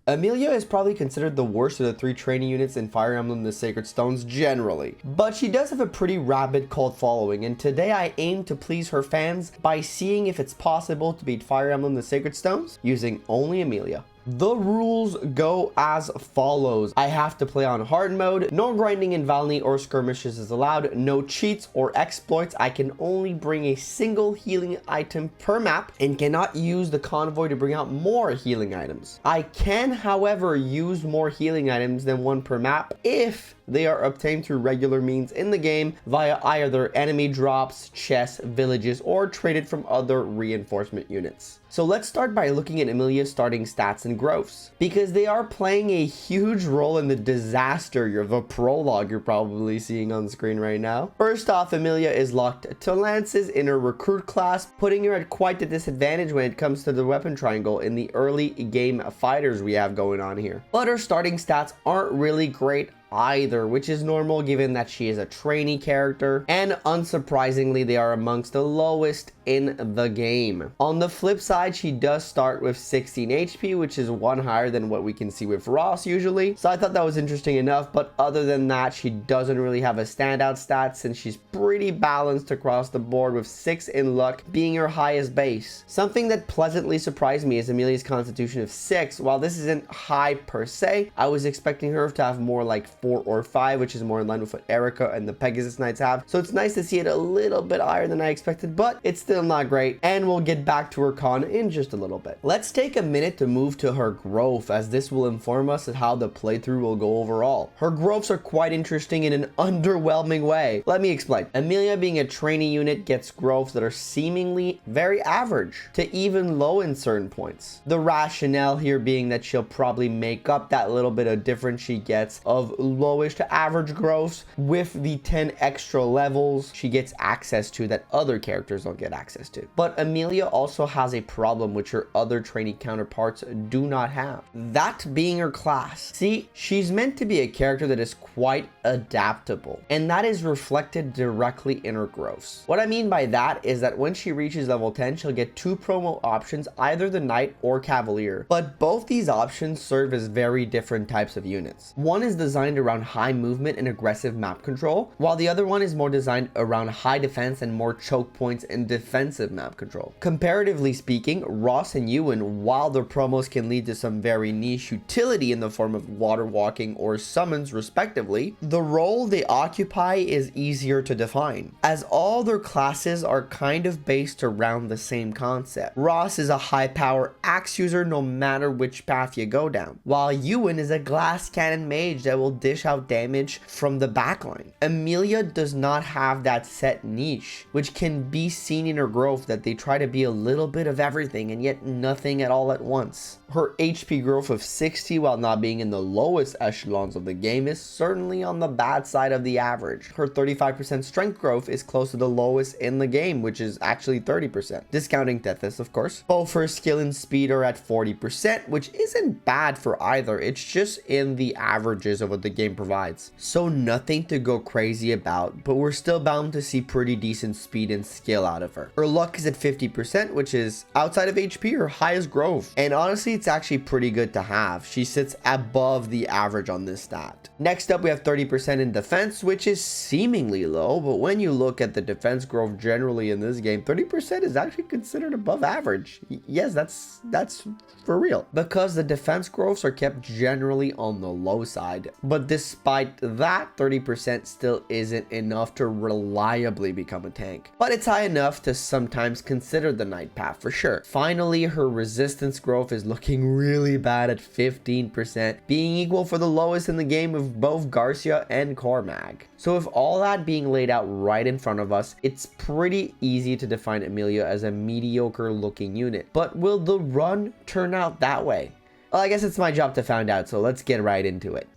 Amelia is probably considered the worst of the 3 trainee units in Fire Emblem the Sacred Stones generally, but she does have a pretty rabid cult following, and today I aim to please her fans by seeing if it's possible to beat Fire Emblem the Sacred Stones using only Amelia. The rules go as follows. I have to play on hard mode, no grinding in Valny or skirmishes is allowed, no cheats or exploits, I can only bring a single healing item per map and cannot use the convoy to bring out more healing items. I can, however, use more healing items than one per map if they are obtained through regular means in the game via either enemy drops, chests, villages, or traded from other reinforcement units. So let's start by looking at Amelia's starting stats and growths, because they are playing a huge role in the disaster of a prologue you're probably seeing on screen right now. First off, Amelia is locked to lances in her recruit class, putting her at quite a disadvantage when it comes to the weapon triangle in the early game fighters we have going on here. But her starting stats aren't really great either, which is normal given that she is a trainee character, and unsurprisingly they are amongst the lowest in the game. On the flip side, she does start with 16 HP, which is 1 higher than what we can see with Ross usually, so I thought that was interesting enough. But other than that, she doesn't really have a standout stat since she's pretty balanced across the board, with 6 in luck being her highest base. Something that pleasantly surprised me is Amelia's constitution of 6. While this isn't high per se, I was expecting her to have more like 4 or 5, which is more in line with what Erica and the Pegasus Knights have. So it's nice to see it a little bit higher than I expected, but it's still not great, and we'll get back to her con in just a little bit. Let's take a minute to move to her growth, as this will inform us of how the playthrough will go overall. Her growths are quite interesting in an underwhelming way. Let me explain. Amelia, being a trainee unit, gets growths that are seemingly very average to even low in certain points. The rationale here being that she'll probably make up that little bit of difference she gets of lowish to average growths with the 10 extra levels she gets access to that other characters don't get access to. But Amelia also has a problem which her other trainee counterparts do not have, that being her class. See, she's meant to be a character that is quite adaptable, and that is reflected directly in her growths. What I mean by that is that when she reaches level 10, she'll get 2 promo options, either the Knight or Cavalier, but both these options serve as very different types of units. One is designed around high movement and aggressive map control, while the other one is more designed around high defense and more choke points and defensive map control. Comparatively speaking, Ross and Ewan, while their promos can lead to some very niche utility in the form of water walking or summons respectively, the role they occupy is easier to define, as all their classes are kind of based around the same concept. Ross is a high power axe user no matter which path you go down, while Ewan is a glass cannon mage that will dish out damage from the backline. Amelia does not have that set niche, which can be seen in her growth, that they try to be a little bit of everything and yet nothing at all at once. Her HP growth of 60, while not being in the lowest echelons of the game, is certainly on the bad side of the average. Her 35% strength growth is close to the lowest in the game, which is actually 30%, discounting Tethys of course. Both her skill and speed are at 40%, which isn't bad for either, it's just in the averages of what the game provides. So nothing to go crazy about, but we're still bound to see pretty decent speed and skill out of her. Her luck is at 50%, which is outside of HP her highest growth, and honestly it's actually pretty good to have. She sits above the average on this stat. Next up, we have 30% in defense, which is seemingly low, but when you look at the defense growth generally in this game, 30% is actually considered above average. Yes, that's for real, because the defense growths are kept generally on the low side. But despite that, 30% still isn't enough to reliably become a tank, but it's high enough to sometimes consider the Knight path for sure. Finally, her resistance growth is looking really bad at 15%, being equal for the lowest in the game of both Garcia and Cormag. So with all that being laid out right in front of us, it's pretty easy to define Amelia as a mediocre looking unit. But will the run turn out that way? Well, I guess it's my job to find out, so let's get right into it.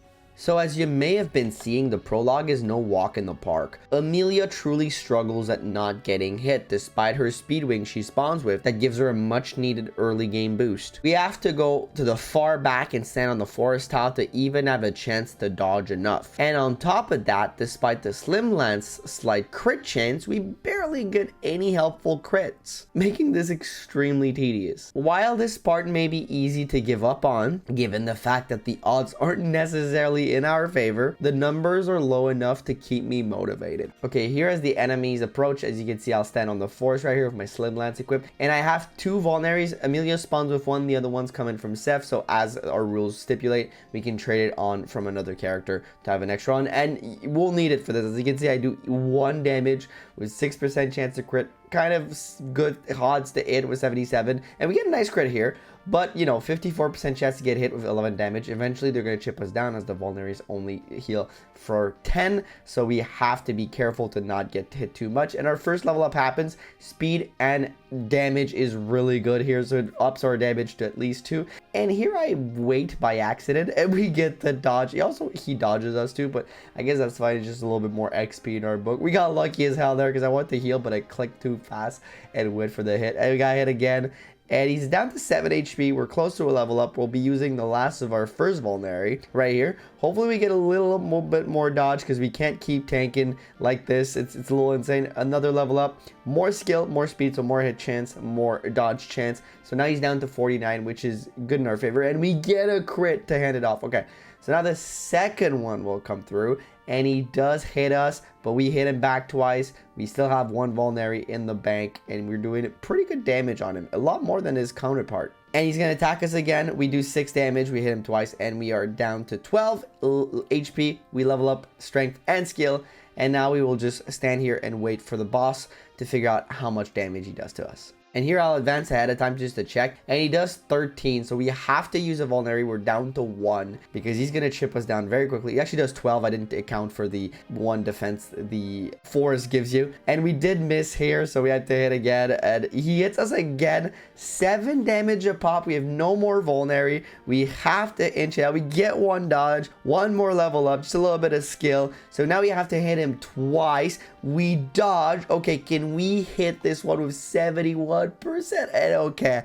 So as you may have been seeing, the prologue is no walk in the park. Amelia truly struggles at not getting hit despite her speed wing she spawns with that gives her a much needed early game boost. We have to go to the far back and stand on the forest tile to even have a chance to dodge enough. And on top of that, despite the slim lance slight crit chance, we barely get any helpful crits, making this extremely tedious. While this part may be easy to give up on, given the fact that the odds aren't necessarily in our favor, the numbers are low enough to keep me motivated. Okay, here as the enemies approach, as you can see, I'll stand on the forest right here with my slim lance equipped, and I have two vulneraries. Amelia spawns with one, the other one's coming from Seth, so as our rules stipulate, we can trade it on from another character to have an extra one, and we'll need it for this. As you can see, I do 1 damage with 6% chance to crit, kind of good odds to hit with 77, and we get a nice crit here. But, you know, 54% chance to get hit with 11 damage. Eventually, they're going to chip us down as the vulneraries only heal for 10. So we have to be careful to not get hit too much. And our first level up happens. Speed and damage is really good here. So it ups our damage to at least 2. And here I wait by accident and we get the dodge. He dodges us too, but I guess that's fine. It's just a little bit more XP in our book. We got lucky as hell there because I wanted to heal, but I clicked too fast and went for the hit. And we got hit again. And he's down to 7 HP. We're close to a level up. We'll be using the last of our first vulnerary right here. Hopefully we get a little bit more dodge because we can't keep tanking like this. It's a little insane. Another level up. More skill, more speed, so more hit chance, more dodge chance. So now he's down to 49, which is good in our favor. And we get a crit to hand it off. Okay, so now the second one will come through. And he does hit us, but we hit him back twice. We still have 1 vulnerary in the bank, and we're doing pretty good damage on him. A lot more than his counterpart. And he's going to attack us again. We do 6 damage. We hit him twice, and we are down to 12 HP. We level up strength and skill. And now we will just stand here and wait for the boss to figure out how much damage he does to us. And here I'll advance ahead of time just to check. And he does 13. So we have to use a vulnerary. We're down to 1 because he's going to chip us down very quickly. He actually does 12. I didn't account for the 1 defense the forest gives you. And we did miss here. So we had to hit again. And he hits us again. 7 damage a pop. We have no more vulnerary. We have to inch out. We get 1 dodge. 1 more level up. Just a little bit of skill. So now we have to hit him twice. We dodge. Okay, can we hit this one with 71%? And okay.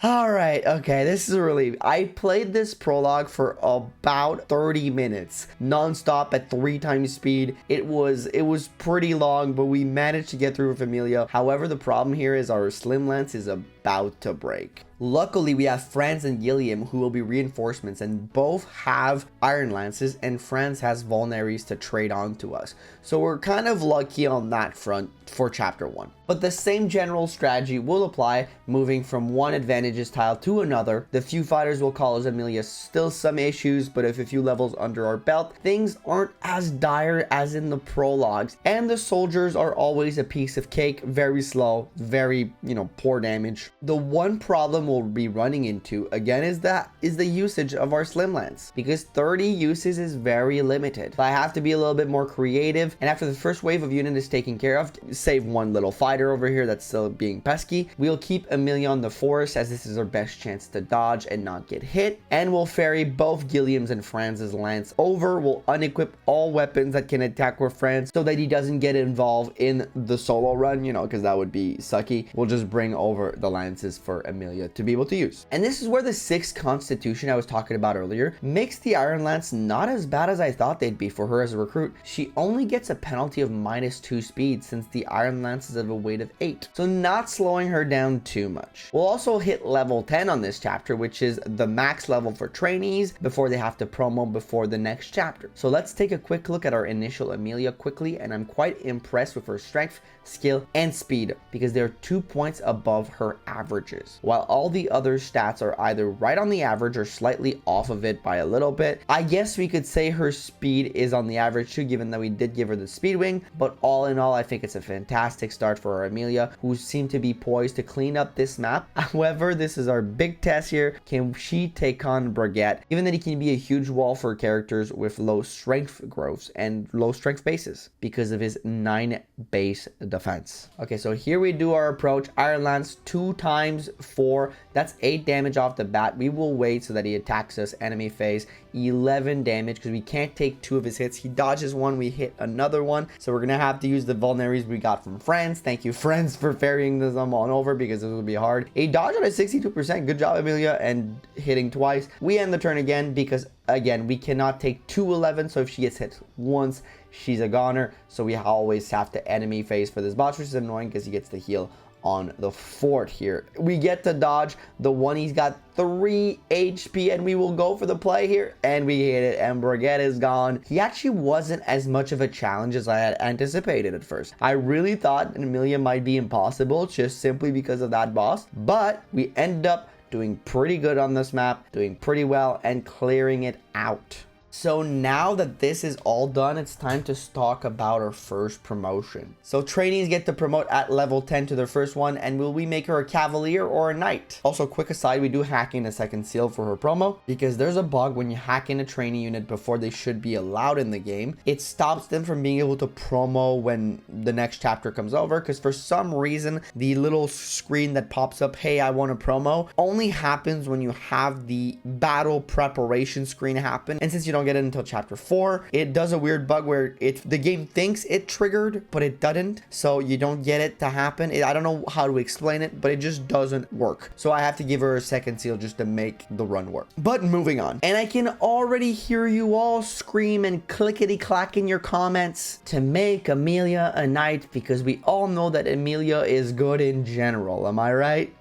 All right, okay, this is a relief. I played this prologue for about 30 minutes, non-stop at 3 times speed. It was pretty long, but we managed to get through with Amelia. However, the problem here is our slim lance is about to break. Luckily, we have Franz and Gilliam who will be reinforcements, and both have iron lances, and Franz has vulneraries to trade on to us. So we're kind of lucky on that front for chapter 1. But the same general strategy will apply, moving from one advantages tile to another. The few fighters will cause Amelia still some issues, but if a few levels under our belt, things aren't as dire as in the prologues. And the soldiers are always a piece of cake, very slow, very, poor damage. The one problem we'll be running into again is the usage of our slim lance, because 30 uses is very limited. So I have to be a little bit more creative, and after the first wave of unit is taken care of, save one little fighter over here that's still being pesky. We'll keep Amelia on the forest as this is our best chance to dodge and not get hit, and we'll ferry both Gilliam's and Franz's lance over. We'll unequip all weapons that can attack with Franz so that he doesn't get involved in the solo run, because that would be sucky. We'll just bring over the lances for Amelia to be able to use. And this is where the 6th constitution I was talking about earlier makes the iron lance not as bad as I thought they'd be for her as a recruit. She only gets a penalty of -2 speed since the iron lance is of a weight of 8, so not slowing her down too much. We'll also hit level 10 on this chapter, which is the max level for trainees before they have to promo before the next chapter. So let's take a quick look at our initial Amelia quickly, and I'm quite impressed with her strength, skill, and speed because they're 2 points above her averages, while all the other stats are either right on the average or slightly off of it by a little bit. I guess we could say her speed is on the average too, given that we did give her the speed wing, but all in all, I think it's a fantastic start for our Amelia, who seemed to be poised to clean up this map. However, this is our big test here. Can she take on Brigitte, given that he can be a huge wall for characters with low strength growths and low strength bases because of his 9 base defense. Okay, so here we do our approach. Iron Lance 2 times 4 That's 8 damage off the bat. We will wait so that he attacks us. Enemy phase, 11 damage because we can't take 2 of his hits. He dodges one, we hit another one. So we're gonna have to use the vulneraries we got from friends. Thank you, friends, for ferrying this on over because this will be hard. A dodge at a 62%. Good job, Amelia, and hitting twice. We end the turn again because, again, we cannot take 211. So if she gets hit once, she's a goner. So we always have to enemy phase for this boss, which is annoying because he gets to heal on the fort here. We get to dodge the one. He's got 3 HP, and we will go for the play here, and we hit it, and Brigitte is gone. He actually wasn't as much of a challenge as I had anticipated at first. I really thought Amelia might be impossible just simply because of that boss, but we ended up doing pretty good on this map, doing pretty well, and clearing it out. So now that this is all done, it's time to talk about our first promotion. So trainees get to promote at level 10 to their first one, and will we make her a Cavalier or a Knight? Also, quick aside, we do hack in a second seal for her promo because there's a bug when you hack in a trainee unit before they should be allowed in the game. It stops them from being able to promo when the next chapter comes over, because for some reason, the little screen that pops up, hey, I want a promo, only happens when you have the battle preparation screen happen. And since you don't get it until chapter 4, it does a weird bug where the game thinks it triggered, but it doesn't, so you don't get it to happen. I don't know how to explain it, but it just doesn't work. So I have to give her a second seal just to make the run work. But moving on, and I can already hear you all scream and clickety clack in your comments to make Amelia a Knight, because we all know that Amelia is good in general. Am I right?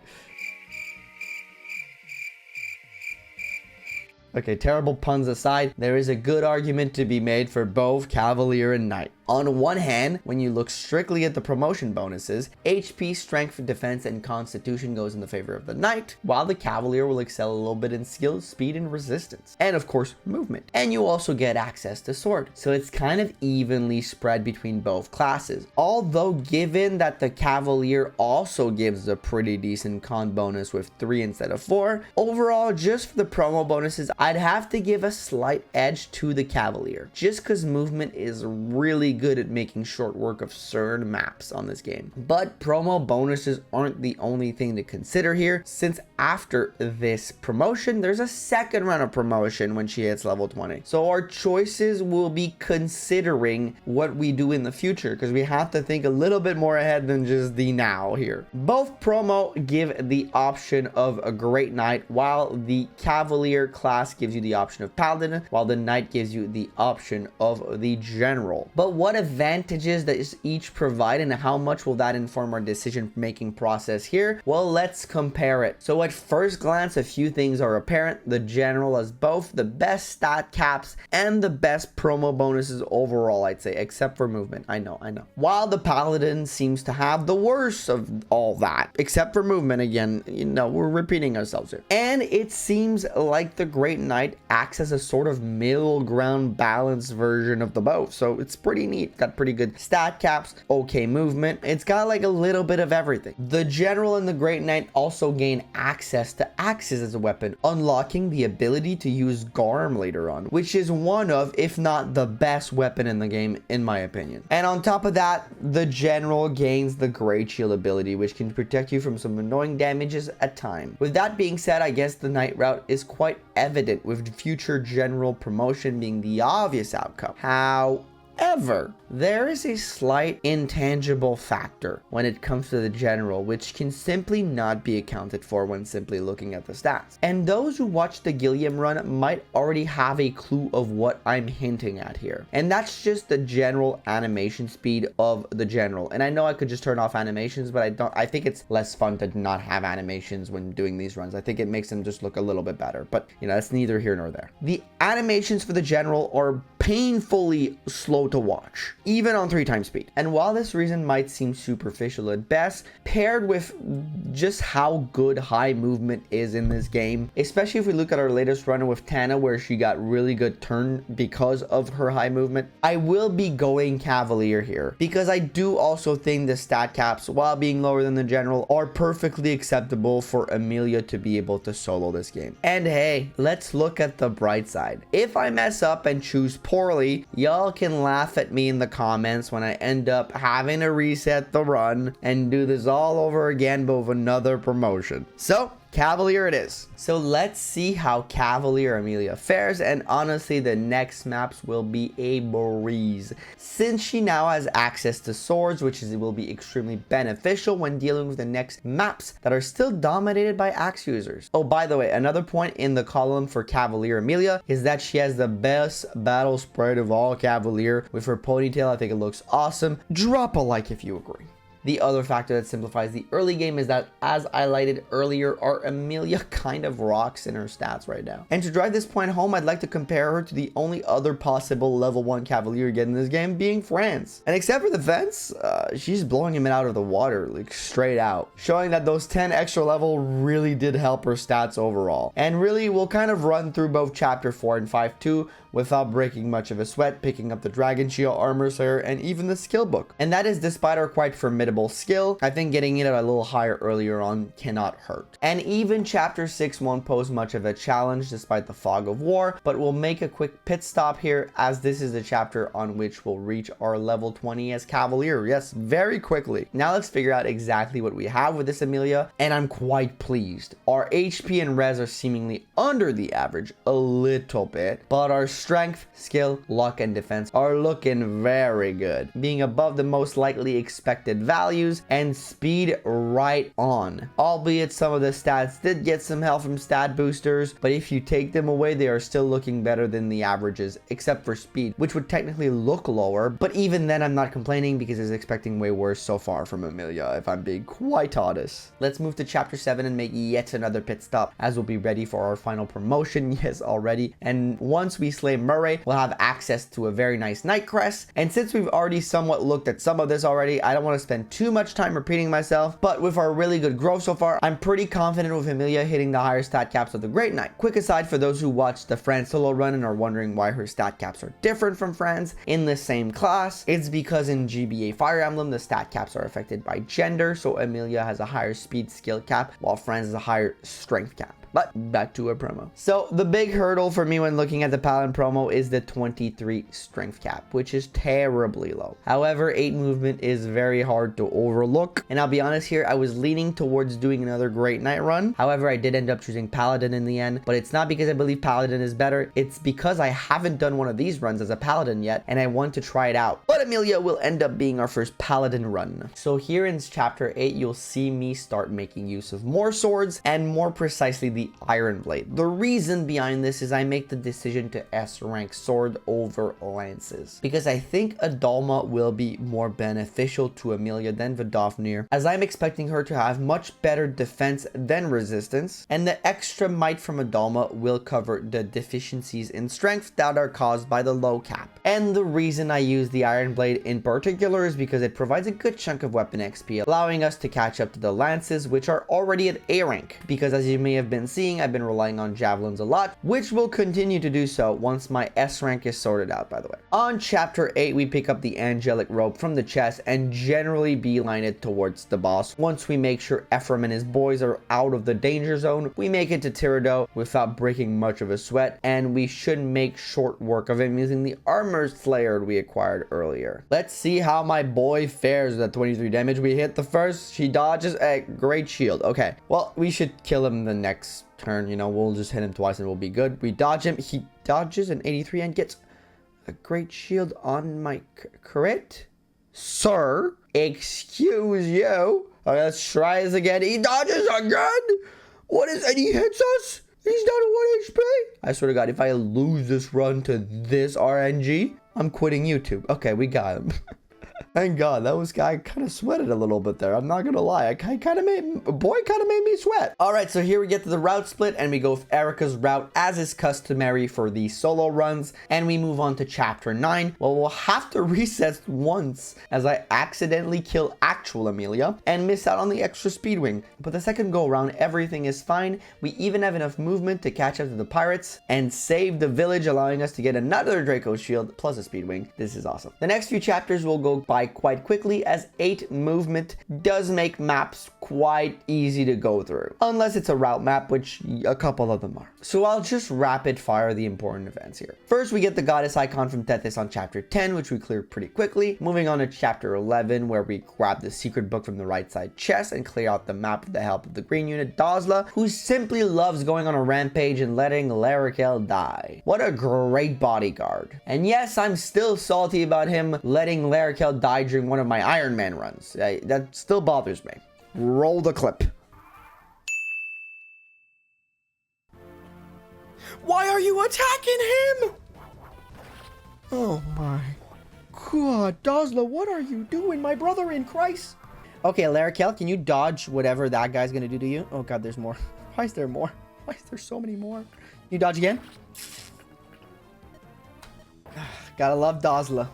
Okay, terrible puns aside, there is a good argument to be made for both Cavalier and Knight. On one hand, when you look strictly at the promotion bonuses, HP, strength, defense, and constitution goes in the favor of the Knight, while the Cavalier will excel a little bit in skill, speed, and resistance. And of course, movement. And you also get access to sword. So it's kind of evenly spread between both classes. Although given that the Cavalier also gives a pretty decent con bonus with 3 instead of 4, overall, just for the promo bonuses, I'd have to give a slight edge to the Cavalier, just because movement is really good at making short work of certain maps on this game. But promo bonuses aren't the only thing to consider here, since after this promotion, there's a second run of promotion when she hits level 20. So our choices will be considering what we do in the future, because we have to think a little bit more ahead than just the now here. Both promo give the option of a Great Knight, while the Cavalier class gives you the option of Paladin, while the Knight gives you the option of the General. But what advantages does each provide, and how much will that inform our decision making process here? Well, let's compare it. So at first glance, a few things are apparent. The General has both the best stat caps and the best promo bonuses overall, I'd say, except for movement. I know. While the Paladin seems to have the worst of all that, except for movement. Again, you know, we're repeating ourselves here. And it seems like the Great Knight acts as a sort of middle ground balanced version of the both. So it's pretty neat. Got pretty good stat caps, okay movement. It's got like a little bit of everything. The General and the Great Knight also gain access to axes as a weapon, unlocking the ability to use Garm later on, which is one of, if not the best weapon in the game, in my opinion. And on top of that, the General gains the Great Shield ability, which can protect you from some annoying damages at time. With that being said, I guess the Knight route is quite evident, with future General promotion being the obvious outcome. However, there is a slight intangible factor when it comes to the General, which can simply not be accounted for when simply looking at the stats. And those who watch the Gilliam run might already have a clue of what I'm hinting at here. And that's just the general animation speed of the General. And I know I could just turn off animations, but I think it's less fun to not have animations when doing these runs. I think it makes them just look a little bit better, but you know, that's neither here nor there. The animations for the General are painfully slow to watch, even on 3x speed. And while this reason might seem superficial at best, paired with just how good high movement is in this game, especially if we look at our latest run with Tana, where she got really good turn because of her high movement, I will be going Cavalier here, because I do also think the stat caps, while being lower than the General, are perfectly acceptable for Amelia to be able to solo this game. And hey, let's look at the bright side. If I mess up and choose poorly, y'all can laugh at me in the comments when I end up having to reset the run and do this all over again, but with another promotion. So Cavalier it is. So let's see how Cavalier Amelia fares, and honestly the next maps will be a breeze since she now has access to swords, which will be extremely beneficial when dealing with the next maps that are still dominated by axe users. Oh, by the way, another point in the column for Cavalier Amelia is that she has the best battle sprite of all Cavalier with her ponytail. I think it looks awesome. Drop a like if you agree. The other factor that simplifies the early game is that, as I highlighted earlier, our Amelia kind of rocks in her stats right now. And to drive this point home, I'd like to compare her to the only other possible level 1 Cavalier get in this game, being France. And except for the fence, she's blowing him out of the water, like straight out, showing that those 10 extra level really did help her stats overall. And really, we'll kind of run through both chapter 4 and 5 too, without breaking much of a sweat, picking up the Dragon Shield, Armor Slayer, and even the skill book. And that is despite our quite formidable skill. I think getting it a little higher earlier on cannot hurt. And even chapter 6 won't pose much of a challenge despite the fog of war, but we'll make a quick pit stop here, as this is the chapter on which we'll reach our level 20 as Cavalier. Yes, very quickly. Now let's figure out exactly what we have with this Amelia, and I'm quite pleased. Our HP and res are seemingly under the average a little bit, but our strength, skill, luck, and defense are looking very good, being above the most likely expected values, and speed right on. Albeit some of the stats did get some help from stat boosters, but if you take them away, they are still looking better than the averages, except for speed, which would technically look lower, but even then I'm not complaining because I was expecting way worse so far from Amelia, if I'm being quite honest. Let's move to chapter 7 and make yet another pit stop, as we'll be ready for our final promotion. Yes, already. And once we slay Murray, we'll have access to a very nice Night Crest. And since we've already somewhat looked at some of this already, I don't want to spend too much time repeating myself, but with our really good growth so far, I'm pretty confident with Amelia hitting the higher stat caps of the Great Knight. Quick aside for those who watched the Fran solo run and are wondering why her stat caps are different from Fran's in the same class, it's because in GBA Fire Emblem, the stat caps are affected by gender, so Amelia has a higher speed skill cap, while Fran's has a higher strength cap. But back to a promo. So the big hurdle for me when looking at the Paladin promo is the 23 strength cap, which is terribly low. However, 8 movement is very hard to overlook. And I'll be honest here, I was leaning towards doing another Great Knight run. However, I did end up choosing Paladin in the end, but it's not because I believe Paladin is better. It's because I haven't done one of these runs as a Paladin yet, and I want to try it out. But Amelia will end up being our first Paladin run. So here in chapter 8, you'll see me start making use of more swords, and more precisely the Iron Blade. The reason behind this is I make the decision to S rank sword over lances, because I think a Dalma will be more beneficial to Amelia than Vidofnir, as I'm expecting her to have much better defense than resistance, and the extra might from a Dalma will cover the deficiencies in strength that are caused by the low cap. And the reason I use the Iron Blade in particular is because it provides a good chunk of weapon XP, allowing us to catch up to the lances, which are already at A rank, because as you may have been seeing, I've been relying on javelins a lot, which will continue to do so once my S rank is sorted out, by the way. On chapter 8, we pick up the angelic robe from the chest and generally beeline it towards the boss. Once we make sure Ephraim and his boys are out of the danger zone, we make it to Tirado without breaking much of a sweat, and we should make short work of him using the Armor Slayer we acquired earlier. Let's see how my boy fares with that 23 damage. We hit the first, she dodges a great shield. Okay, well, we should kill him the next turn, you know, we'll just hit him twice and we'll be good. We dodge him, he dodges an 83 and gets a great shield on my crit. Sir, excuse you. Okay, let's try this again. He dodges again. What is, and he hits us? He's down to 1 HP. I swear to God, if I lose this run to this RNG, I'm quitting YouTube. Okay, we got him. Thank God, that was, I kind of sweated a little bit there. I'm not gonna lie. Boy kind of made me sweat. All right, so here we get to the route split, and we go with Erica's route as is customary for these solo runs, and we move on to chapter 9. Well, we'll have to reset once as I accidentally kill actual Amelia and miss out on the extra speed wing. But the second go around, everything is fine. We even have enough movement to catch up to the pirates and save the village, allowing us to get another Draco shield plus a speed wing. This is awesome. The next few chapters will go by by quite quickly, as 8 movement does make maps quite easy to go through. Unless it's a route map, which a couple of them are. So I'll just rapid fire the important events here. First, we get the goddess icon from Tethys on chapter 10, which we cleared pretty quickly. Moving on to chapter 11, where we grab the secret book from the right side chest and clear out the map with the help of the green unit Dazla, who simply loves going on a rampage and letting Larakel die. What a great bodyguard. And yes, I'm still salty about him letting Larakel die during one of my Iron Man runs. That still bothers me. Roll the clip. Why are you attacking him? Oh my God, Dazla, what are you doing, my brother in Christ? Okay, Larakel, can you dodge whatever that guy's gonna do to you? Oh God, there's more. Why is there more? Why is there so many more? You dodge again? Gotta love Dazla.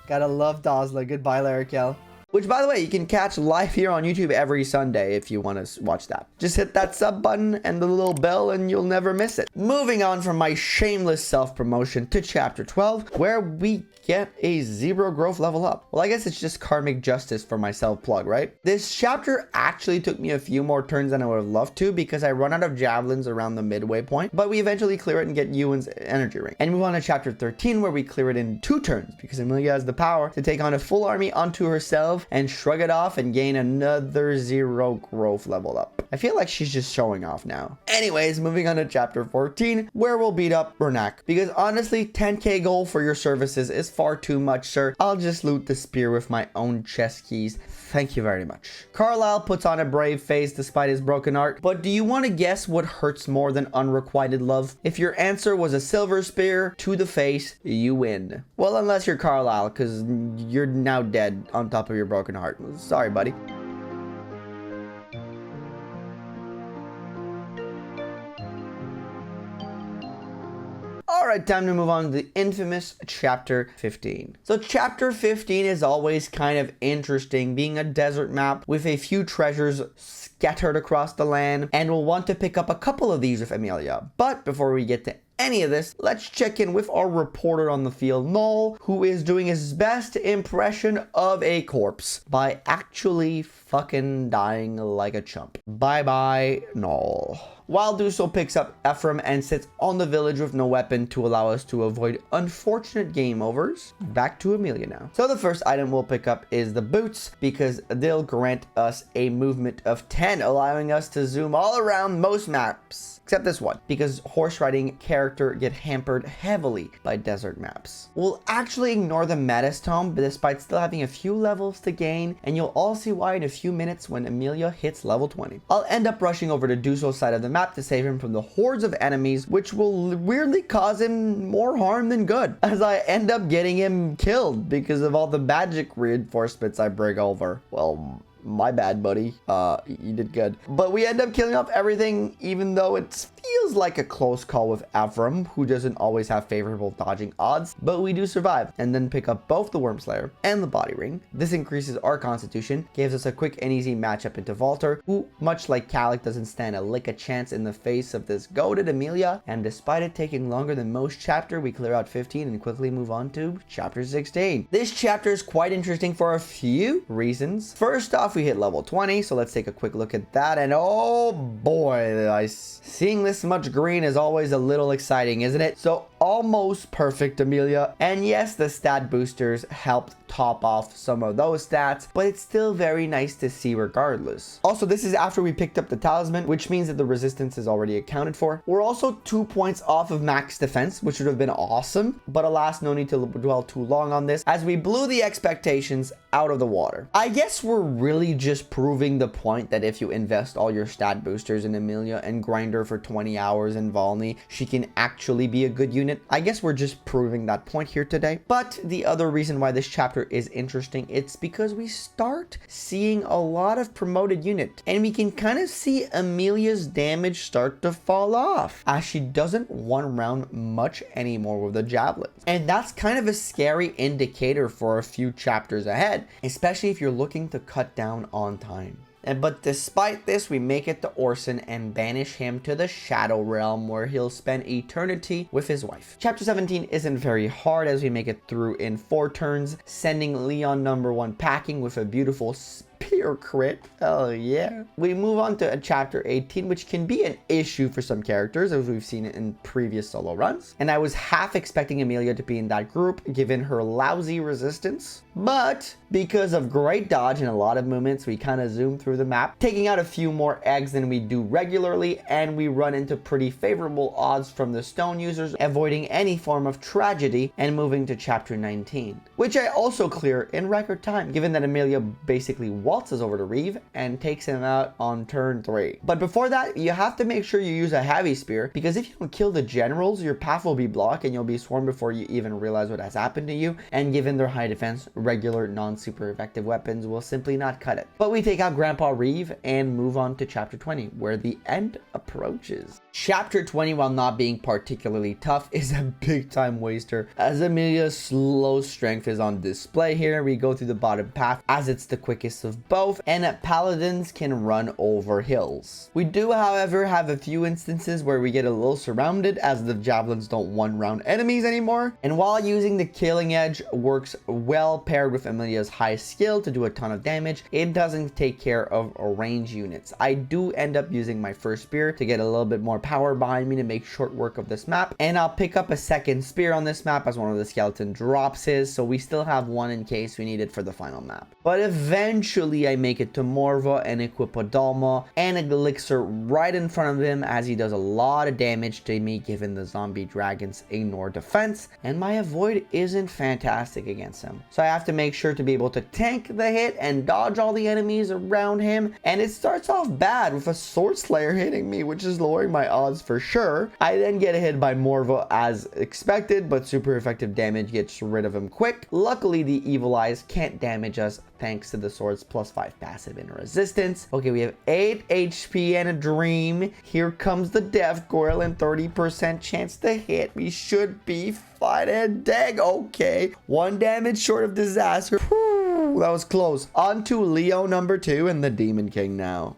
Gotta love Dazla. Goodbye, Larakel. Which, by the way, you can catch live here on YouTube every Sunday if you want to watch that. Just hit that sub button and the little bell and you'll never miss it. Moving on from my shameless self-promotion to chapter 12, where we get a 0 growth level up. Well, I guess it's just karmic justice for my self-plug, right? This chapter actually took me a few more turns than I would have loved to because I run out of javelins around the midway point, but we eventually clear it and get Ewan's energy ring. And move on to chapter 13, where we clear it in 2 turns because Amelia has the power to take on a full army onto herself and shrug it off and gain another 0 growth level up. I feel like she's just showing off now. Anyways, moving on to chapter 14, where we'll beat up Bernac. Because honestly, 10k gold for your services is far too much, sir. I'll just loot the spear with my own chest keys. Thank you very much. Carlisle puts on a brave face despite his broken heart. But do you want to guess what hurts more than unrequited love? If your answer was a silver spear to the face, you win. Well, unless you're Carlisle, because you're now dead on top of your broken heart. Sorry, buddy. Alright, time to move on to the infamous chapter 15. So chapter 15 is always kind of interesting, being a desert map with a few treasures scattered across the land, and we'll want to pick up a couple of these with Amelia. But before we get to any of this, let's check in with our reporter on the field, Noel, who is doing his best impression of a corpse by actually fucking dying like a chump. Bye-bye, Noel. While Duso picks up Ephraim and sits on the village with no weapon to allow us to avoid unfortunate game overs. Back to Amelia now. So the first item we'll pick up is the boots, because they'll grant us a movement of 10, allowing us to zoom all around most maps. Except this one, because horse riding character get hampered heavily by desert maps. We'll actually ignore the Metis tome, but despite still having a few levels to gain, and you'll all see why in a few minutes when Amelia hits level 20. I'll end up rushing over to Duso's side of the map to save him from the hordes of enemies, which will weirdly cause him more harm than good, as I end up getting him killed because of all the magic reinforcements I bring over. Well, my bad, buddy. You did good. But we end up killing off everything, even though it feels like a close call with Ephraim, who doesn't always have favorable dodging odds, but we do survive, and then pick up both the Wormslayer and the Body Ring. This increases our constitution, gives us a quick and easy matchup into Valter, who, much like Calic, doesn't stand a lick of chance in the face of this goated Amelia, and despite it taking longer than most chapter, we clear out 15 and quickly move on to chapter 16. This chapter is quite interesting for a few reasons. First off, we hit level 20, so let's take a quick look at that, and oh boy, seeing this much green is always a little exciting, isn't it? So almost perfect, Amelia. And yes, the stat boosters helped top off some of those stats, but it's still very nice to see regardless. Also, this is after we picked up the talisman, which means that the resistance is already accounted for. We're also 2 points off of max defense, which would have been awesome, but alas, no need to dwell too long on this, as we blew the expectations out of the water. I guess we're really just proving the point that if you invest all your stat boosters in Amelia and grind her for 20 hours in Volney, she can actually be a good unit. I guess we're just proving that point here today. But the other reason why this chapter is interesting, it's because we start seeing a lot of promoted unit, and we can kind of see Amelia's damage start to fall off, as she doesn't one round much anymore with the javelins. And that's kind of a scary indicator for a few chapters ahead, especially if you're looking to cut down on time. But despite this, we make it to Orson and banish him to the Shadow Realm, where he'll spend eternity with his wife. Chapter 17 isn't very hard as we make it through in 4 turns, sending Leon number 1 packing with a beautiful spear crit. Oh yeah. We move on to chapter 18, which can be an issue for some characters, as we've seen in previous solo runs. And I was half expecting Amelia to be in that group, given her lousy resistance. But because of great dodge and a lot of movements, we kind of zoom through the map, taking out a few more eggs than we do regularly, and we run into pretty favorable odds from the stone users, avoiding any form of tragedy and moving to chapter 19, which I also clear in record time, given that Amelia basically waltzes over to Reeve and takes him out on turn 3. But before that, you have to make sure you use a heavy spear, because if you don't kill the generals, your path will be blocked and you'll be swarmed before you even realize what has happened to you, and given their high defense, regular non-super effective weapons will simply not cut it. But we take out Grandpa Reeve and move on to chapter 20, where the end approaches. Chapter 20, while not being particularly tough, is a big time waster, as Amelia's slow strength is on display here. We go through the bottom path as it's the quickest of both, and paladins can run over hills. We do, however, have a few instances where we get a little surrounded, as the javelins don't one-round enemies anymore, and while using the killing edge works well paired with Amelia's high skill to do a ton of damage, it doesn't take care of range units. I do end up using my first spear to get a little bit more power behind me to make short work of this map, and I'll pick up a second spear on this map as one of the skeleton drops his, so we still have one in case we need it for the final map. But eventually I make it to Morva and equip a Dalma and an elixir right in front of him, as he does a lot of damage to me given the zombie dragons ignore defense, and my avoid isn't fantastic against him. So I have to make sure to be able to tank the hit and dodge all the enemies around him, and it starts off bad with a sword slayer hitting me, which is lowering my odds for sure. I then get hit by Morva as expected, but super effective damage gets rid of him quick. Luckily, the evil eyes can't damage us thanks to the sword's +5 passive in resistance. Okay, we have 8 HP and a dream. Here comes the Death Coil and 30% chance to hit. We should be fine and dang. Okay, 1 damage short of disaster. Whew, that was close. On to Leo number 2 and the Demon King now.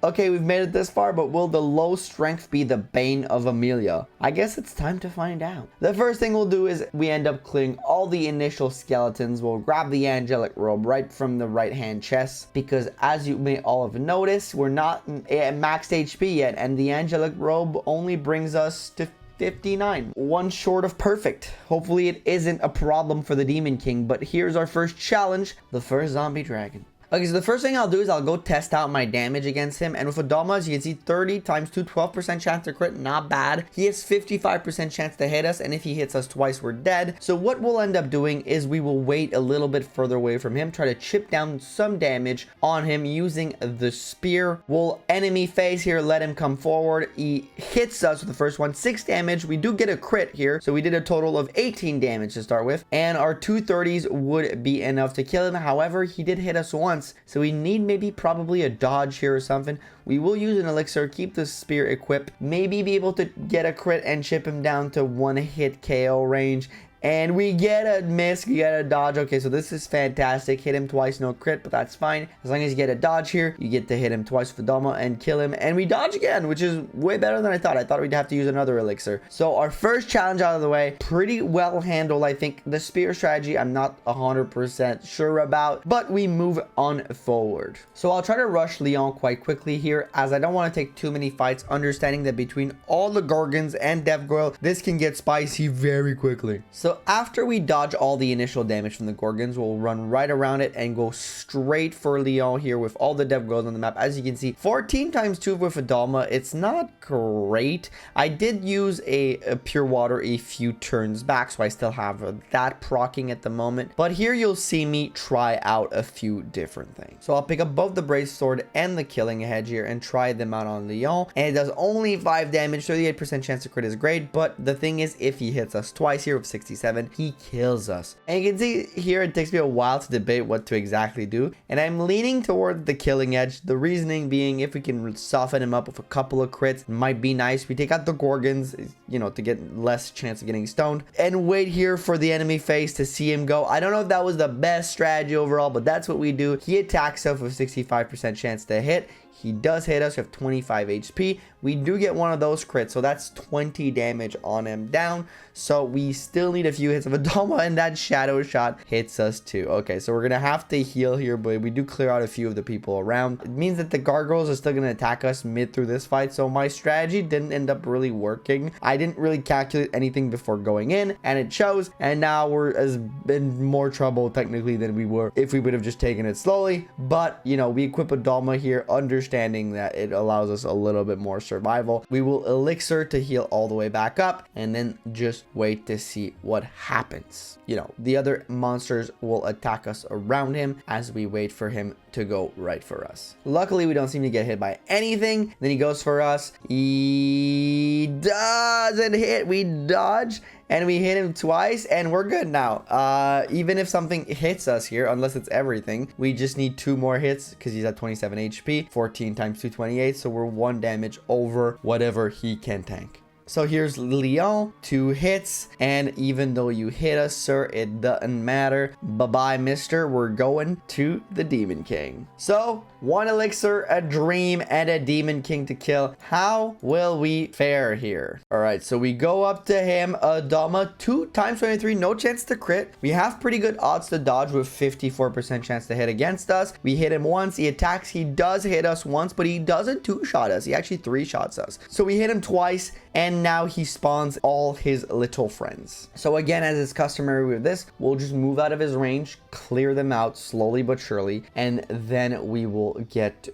Okay, we've made it this far, but will the low strength be the bane of Amelia? I guess it's time to find out. The first thing we'll do is we end up clearing all the initial skeletons. We'll grab the angelic robe right from the right hand chest, because as you may all have noticed, we're not at maxed HP yet, and the angelic robe only brings us to 59, 1 short of perfect. Hopefully it isn't a problem for the Demon King, but here's our first challenge, the first zombie dragon. Okay, so the first thing I'll do is I'll go test out my damage against him. And with Adama, as you can see, 30 times 2, 12% chance to crit, not bad. He has 55% chance to hit us, and if he hits us twice, we're dead. So what we'll end up doing is we will wait a little bit further away from him, try to chip down some damage on him using the spear. We'll enemy phase here, let him come forward. He hits us with the first one, 6 damage. We do get a crit here, so we did a total of 18 damage to start with, and our 230s would be enough to kill him. However, he did hit us once, so we need probably a dodge here or something. We will use an elixir, keep the spear equipped, maybe be able to get a crit and chip him down to 1 hit KO range. And we get a miss, we get a dodge. Okay, so this is fantastic. Hit him twice, no crit, but that's fine. As long as you get a dodge here, you get to hit him twice with Dama and kill him. And we dodge again, which is way better than I thought. I thought we'd have to use another elixir. So our first challenge out of the way, pretty well handled, I think. The spear strategy, I'm not 100% sure about, but we move on forward. So I'll try to rush Leon quite quickly here, as I don't want to take too many fights, understanding that between all the Gorgons and Death Coil, this can get spicy very quickly. So after we dodge all the initial damage from the Gorgons, we'll run right around it and go straight for Leon here with all the Death Coils on the map. As you can see, 14 times 2 with Adalma. It's not great. I did use a pure water a few turns back, so I still have that proccing at the moment. But here you'll see me try out a few different things. So I'll pick up both the Brave Sword and the Killing Edge here and try them out on Leon. And it does only 5 damage, 38% chance to crit is great. But the thing is, if he hits us twice here with 67%, 27, he kills us. And you can see here it takes me a while to debate what to exactly do, and I'm leaning toward the killing edge. The reasoning being, if we can soften him up with a couple of crits, it might be nice. We take out the Gorgons, you know, to get less chance of getting stoned, and wait here for the enemy phase to see him go. I don't know if that was the best strategy overall, but that's what we do. He attacks us with 65% chance to hit. He does hit us with 25 HP. We do get one of those crits, so that's 20 damage on him down. So we still need a few hits of Adama, and that shadow shot hits us too. Okay, so we're gonna have to heal here, but we do clear out a few of the people around. It means that the gargoyles are still gonna attack us mid through this fight, so my strategy didn't end up really working. I didn't really calculate anything before going in, and it shows, and now we're in more trouble technically than we were if we would have just taken it slowly. But, you know, we equip Adama here, understanding that it allows us a little bit more survival. We will elixir to heal all the way back up, and then just wait to see what happens. You know, the other monsters will attack us around him as we wait for him to go right for us. Luckily, we don't seem to get hit by anything. Then he goes for us. He doesn't hit. We dodge, and we hit him twice, and we're good now. Even if something hits us here, unless it's everything, we just need 2 more hits because he's at 27 HP. 14 times 228, so we're 1 damage over whatever he can tank. So here's Leon, 2 hits, and even though you hit us, sir, it doesn't matter. Bye-bye, mister. We're going to the Demon King. So, 1 elixir, a dream, and a Demon King to kill. How will we fare here? All right, so we go up to him. Adama, 2 times 23, no chance to crit. We have pretty good odds to dodge with 54% chance to hit against us. We hit him once, he attacks, he does hit us once, but he doesn't 2-shot us. He actually 3-shots us. So we hit him twice, and now he spawns all his little friends. So again, as is customary with this, we'll just move out of his range, clear them out slowly but surely, and then we will get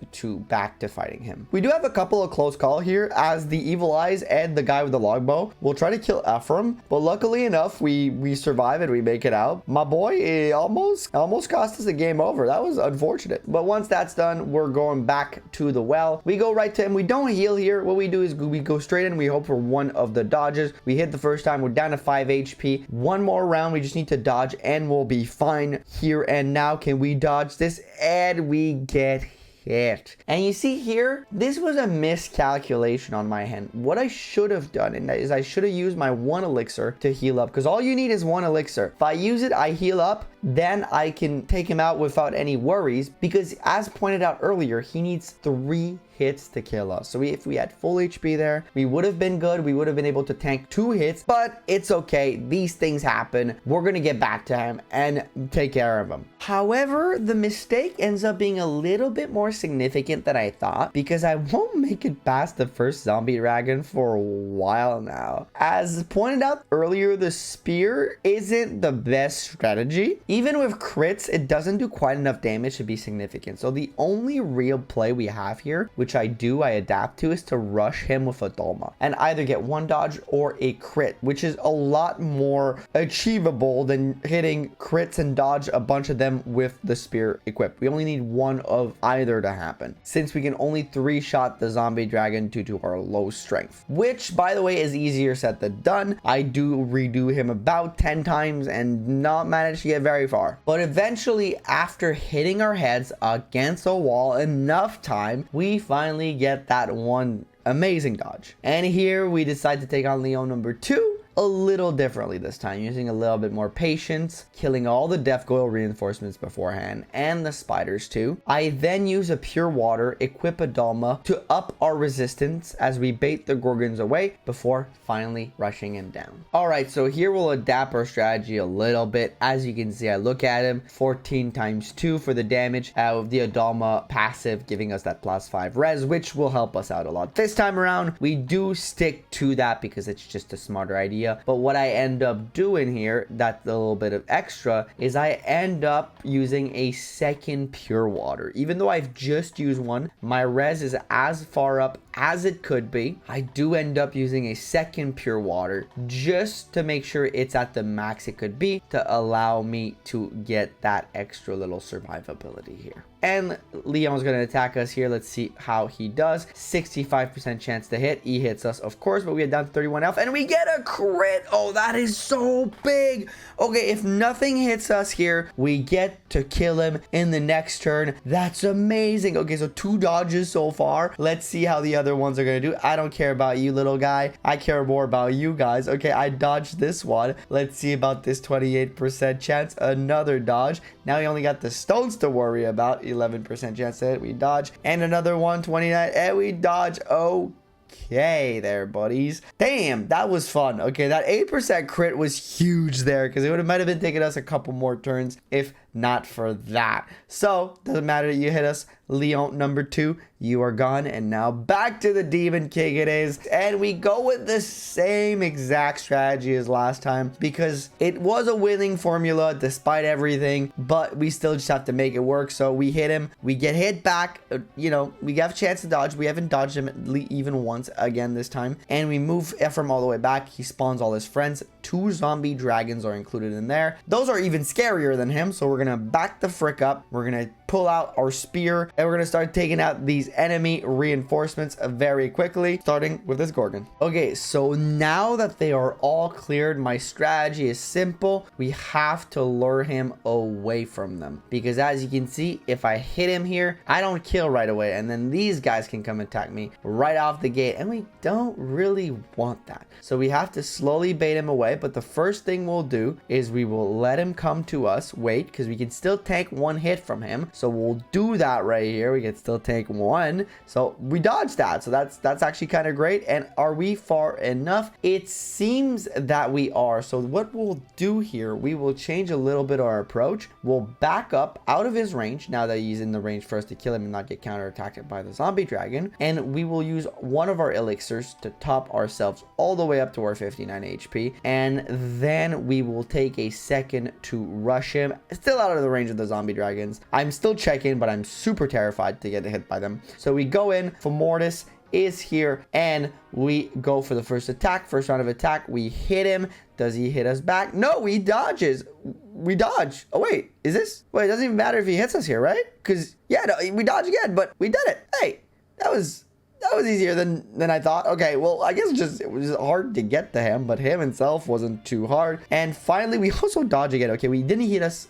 back to fighting him. We do have a couple of close call here, as the Evil Eyes and the guy with the longbow will try to kill Ephraim, but luckily enough, we survive and we make it out. My boy almost cost us a game over. That was unfortunate. But once that's done, we're going back to the well. We go right to him. We don't heal here. What we do is we go straight in. We hope for one of the dodges. We hit the first time. We're down to 5 HP. One more round. We just need to dodge and we'll be fine here and now. Can we dodge this? And we get hit. And you see here, this was a miscalculation on my hand. What I should have done is I should have used my 1 elixir to heal up, because all you need is 1 elixir. If I use it, I heal up, then I can take him out without any worries, because as pointed out earlier, he needs 3 hits to kill us. So if we had full HP there, we would have been good. We would have been able to tank 2 hits, but it's okay. These things happen. We're going to get back to him and take care of him. However, the mistake ends up being a little bit more significant than I thought, because I won't make it past the first zombie dragon for a while now. As pointed out earlier, the spear isn't the best strategy. Even with crits, it doesn't do quite enough damage to be significant. So the only real play we have here, which I adapt to, is to rush him with a Dolma and either get 1 dodge or a crit, which is a lot more achievable than hitting crits and dodge a bunch of them with the spear equipped. We only need 1 of either to happen, since we can only 3-shot the zombie dragon due to our low strength, which, by the way, is easier said than done. I do redo him about 10 times and not manage to get very far, but eventually, after hitting our heads against a wall enough time, we finally get that 1 amazing dodge. And here we decide to take on Leon number 2 a little differently this time, using a little bit more patience, killing all the Death Goyle reinforcements beforehand and the spiders too. I then use a pure water, equip a Dalma to up our resistance as we bait the Gorgons away before finally rushing him down. Alright, so here we'll adapt our strategy a little bit. As you can see, I look at him, 14 times 2 for the damage, with the Adalma passive giving us that +5 res, which will help us out a lot. This time around, we do stick to that because it's just a smarter idea. But what I end up doing here, that's a little bit of extra, is I end up using a second pure water. Even though I've just used 1, my res is as far up as it could be. I do end up using a second pure water just to make sure it's at the max it could be to allow me to get that extra little survivability here. And Leon's going to attack us here. Let's see how he does. 65% chance to hit. He hits us, of course, but we are down to 31 health and we get a crit. Oh, that is so big. Okay, if nothing hits us here, we get to kill him in the next turn. That's amazing. Okay, so 2 dodges so far. Let's see how the other ones are going to do. I don't care about you, little guy. I care more about you guys. Okay, I dodged this one. Let's see about this 28% chance. Another dodge. Now we only got the stones to worry about. 11% chance to hit. We dodge. And another one, 29. And we dodge. Okay there, buddies. Damn, that was fun. Okay, that 8% crit was huge there because it might have been taking us a couple more turns if not for that. So, doesn't matter that you hit us. Leon number 2, you are gone. And now back to the Demon King it is. And we go with the same exact strategy as last time because it was a winning formula despite everything, but we still just have to make it work. So we hit him, we get hit back, you know, we have a chance to dodge. We haven't dodged him even once again this time. And we move Ephraim all the way back. He spawns all his friends. 2 zombie dragons are included in there. Those are even scarier than him. So we're gonna back the frick up. We're gonna pull out our spear and we're gonna start taking out these enemy reinforcements very quickly, starting with this Gorgon. Okay, so now that they are all cleared, my strategy is simple. We have to lure him away from them because as you can see, if I hit him here, I don't kill right away and then these guys can come attack me right off the gate and we don't really want that. So we have to slowly bait him away, but the first thing we'll do is we will let him come to us, wait, because we can still take 1 hit from him. So we'll do that right here. We can still take 1. So we dodged that. So that's actually kind of great. And are we far enough? It seems that we are. So what we'll do here, we will change a little bit our approach. We'll back up out of his range now that he's in the range for us to kill him and not get counterattacked by the zombie dragon. And we will use one of our elixirs to top ourselves all the way up to our 59 HP. And then we will take a second to rush him. Still out of the range of the zombie dragons. I'm still checking, but I'm super terrified to get hit by them. So we go in for Mortis is here and we go for the first round of attack. We hit him. Does he hit us back? No, he dodges. We dodge. Oh wait, it doesn't even matter if he hits us here, right? Because yeah, no, we dodge again, but we did it. Hey, that was easier than I thought. Okay, well, I guess it was hard to get to him, but him himself wasn't too hard. And finally, we also dodge again. Okay, he didn't hit us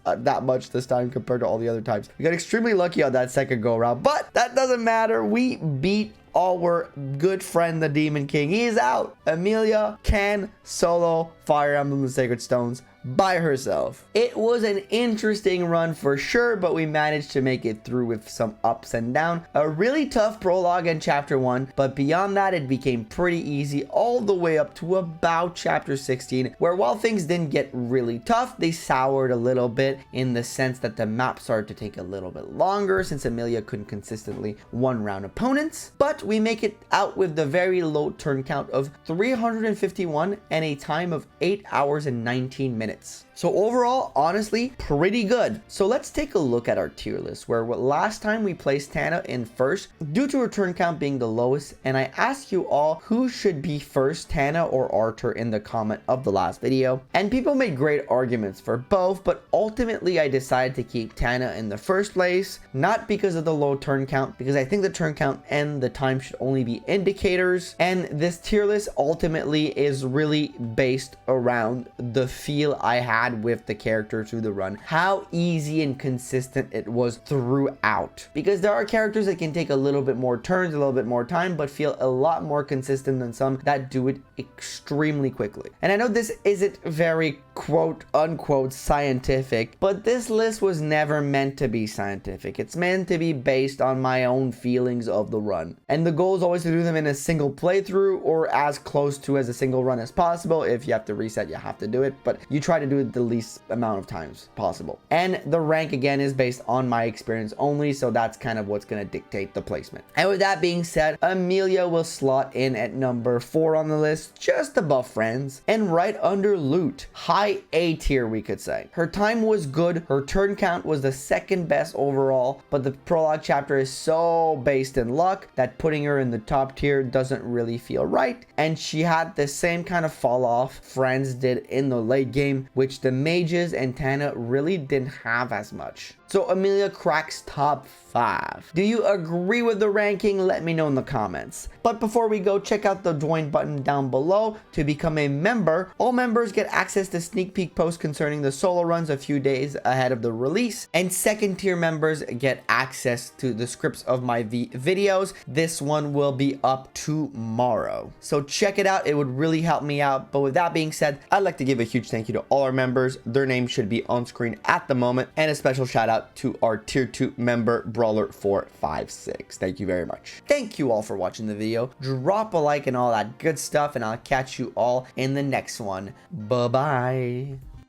that much this time compared to all the other times. We got extremely lucky on that second go around, but that doesn't matter. We beat our good friend, the Demon King. He is out. Amelia can solo Fire Emblem the Sacred Stones by herself. It was an interesting run for sure, but we managed to make it through with some ups and downs. A really tough prologue in chapter 1, but beyond that it became pretty easy all the way up to about chapter 16, where while things didn't get really tough, they soured a little bit in the sense that the map started to take a little bit longer since Amelia couldn't consistently one-round opponents. But we make it out with the very low turn count of 351 and a time of 8 hours and 19 minutes. So overall, honestly, pretty good. So let's take a look at our tier list, where last time we placed Tana in first due to her turn count being the lowest, and I asked you all who should be first, Tana or Arthur, in the comment of the last video, and people made great arguments for both, but ultimately I decided to keep Tana in the first place, not because of the low turn count, because I think the turn count and the time should only be indicators, and this tier list ultimately is really based around the feel I had with the character through the run, how easy and consistent it was throughout, because there are characters that can take a little bit more turns, a little bit more time, but feel a lot more consistent than some that do it extremely quickly. And I know this isn't very quote unquote scientific, but this list was never meant to be scientific. It's meant to be based on my own feelings of the run, and the goal is always to do them in a single playthrough or as close to as a single run as possible. If you have to reset, you have to do it, but you try try to do it the least amount of times possible. And the rank again is based on my experience only, so that's kind of what's going to dictate the placement. And with that being said, Amelia will slot in at number 4 on the list, just above Friends and right under Loot. High A tier, we could say. Her time was good, her turn count was the second best overall, but the prologue chapter is so based in luck that putting her in the top tier doesn't really feel right, and she had the same kind of fall off Friends did in the late game, which the mages and Tana really didn't have as much. So Amelia cracks top 5. Do you agree with the ranking? Let me know in the comments. But before we go, check out the join button down below to become a member. All members get access to sneak peek posts concerning the solo runs a few days ahead of the release, and second tier members get access to the scripts of my videos. This one will be up tomorrow, so check it out. It would really help me out. But with that being said, I'd like to give a huge thank you to all our members. Their names should be on screen at the moment, and a special shout out to our tier 2 member Brawler 456. Thank you very much. Thank you all for watching the video. Drop a like and all that good stuff, and I'll catch you all in the next one. Bye bye.